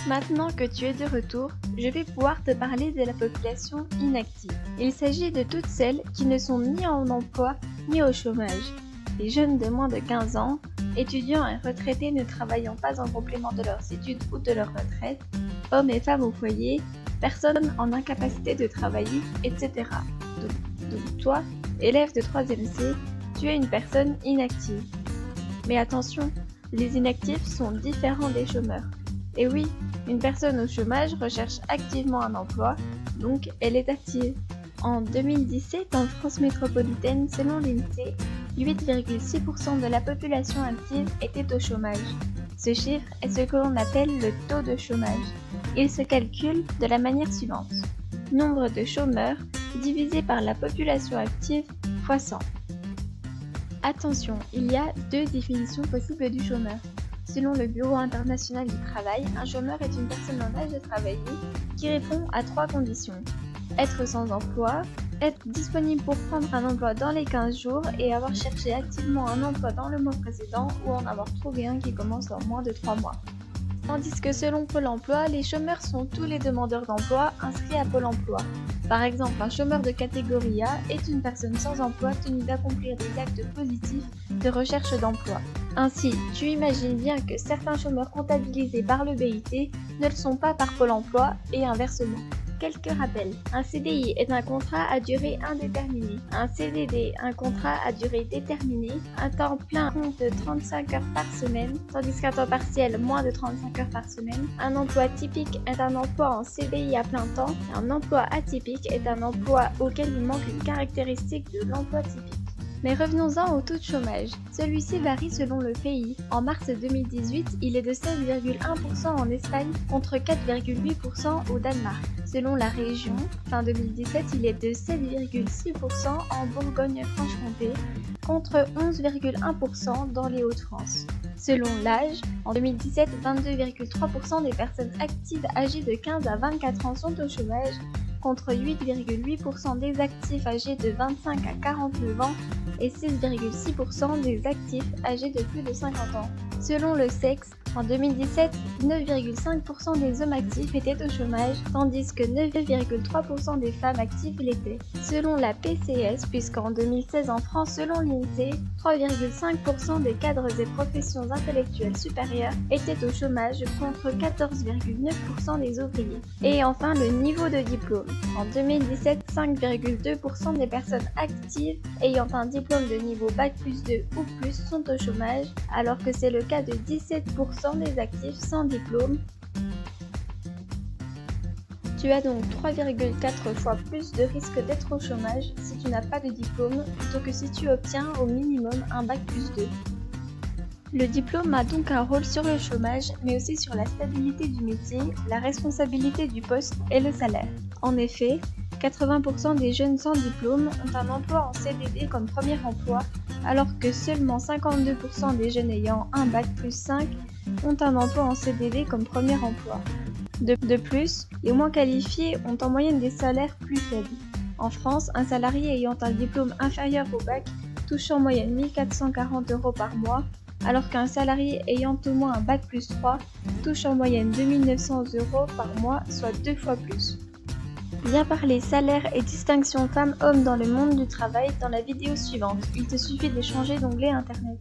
Maintenant que tu es de retour, je vais pouvoir te parler de la population inactive. Il s'agit de toutes celles qui ne sont ni en emploi ni au chômage. Les jeunes de moins de 15 ans, étudiants et retraités ne travaillant pas en complément de leurs études ou de leur retraite, hommes et femmes au foyer, personnes en incapacité de travailler, etc. Donc toi, élève de 3e C, tu es une personne inactive. Mais attention, les inactifs sont différents des chômeurs. Et oui, une personne au chômage recherche activement un emploi, donc elle est active. En 2017, en France métropolitaine, selon l'INSEE, 8,6% de la population active était au chômage. Ce chiffre est ce que l'on appelle le taux de chômage. Il se calcule de la manière suivante. Nombre de chômeurs divisé par la population active fois 100. Attention, il y a deux définitions possibles du chômeur. Selon le Bureau international du travail, un chômeur est une personne en âge de travailler qui répond à 3 conditions. Être sans emploi, être disponible pour prendre un emploi dans les 15 jours et avoir cherché activement un emploi dans le mois précédent ou en avoir trouvé un qui commence en moins de 3 mois. Tandis que selon Pôle emploi, les chômeurs sont tous les demandeurs d'emploi inscrits à Pôle emploi. Par exemple, un chômeur de catégorie A est une personne sans emploi tenue d'accomplir des actes positifs de recherche d'emploi. Ainsi, tu imagines bien que certains chômeurs comptabilisés par le BIT ne le sont pas par Pôle emploi et inversement. Quelques rappels. Un CDI est un contrat à durée indéterminée. Un CDD, un contrat à durée déterminée. Un temps plein compte de 35 heures par semaine, tandis qu'un temps partiel moins de 35 heures par semaine. Un emploi typique est un emploi en CDI à plein temps. Un emploi atypique est un emploi auquel il manque une caractéristique de l'emploi typique. Mais revenons-en au taux de chômage. Celui-ci varie selon le pays. En mars 2018, il est de 16,1% en Espagne contre 4,8% au Danemark. Selon la région, fin 2017, il est de 7,6% en Bourgogne-Franche-Comté contre 11,1% dans les Hauts-de-France. Selon l'âge, en 2017, 22,3% des personnes actives âgées de 15 à 24 ans sont au chômage contre 8,8% des actifs âgés de 25 à 49 ans et 6,6% des actifs âgés de plus de 50 ans. Selon le sexe, en 2017, 9,5% des hommes actifs étaient au chômage, tandis que 9,3% des femmes actives l'étaient. Selon la PCS, puisqu'en 2016 en France, selon l'INSEE, 3,5% des cadres et professions intellectuelles supérieures étaient au chômage contre 14,9% des ouvriers. Et enfin, le niveau de diplôme. En 2017, 5,2% des personnes actives ayant un diplôme de niveau Bac plus 2 ou plus sont au chômage, alors que c'est le cas de 17% des actifs sans diplôme. Tu as donc 3,4 fois plus de risque d'être au chômage si tu n'as pas de diplôme plutôt que si tu obtiens au minimum un Bac plus 2. Le diplôme a donc un rôle sur le chômage, mais aussi sur la stabilité du métier, la responsabilité du poste et le salaire. En effet, 80% des jeunes sans diplôme ont un emploi en CDD comme premier emploi, alors que seulement 52% des jeunes ayant un Bac plus 5 ont un emploi en CDD comme premier emploi. De plus, les moins qualifiés ont en moyenne des salaires plus faibles. En France, un salarié ayant un diplôme inférieur au bac touche en moyenne 1 440 € par mois, alors qu'un salarié ayant au moins un Bac plus 3 touche en moyenne 2 900 € par mois, soit 2 fois plus. Viens parler salaire et distinction femmes-hommes dans le monde du travail dans la vidéo suivante. Il te suffit de changer d'onglet internet.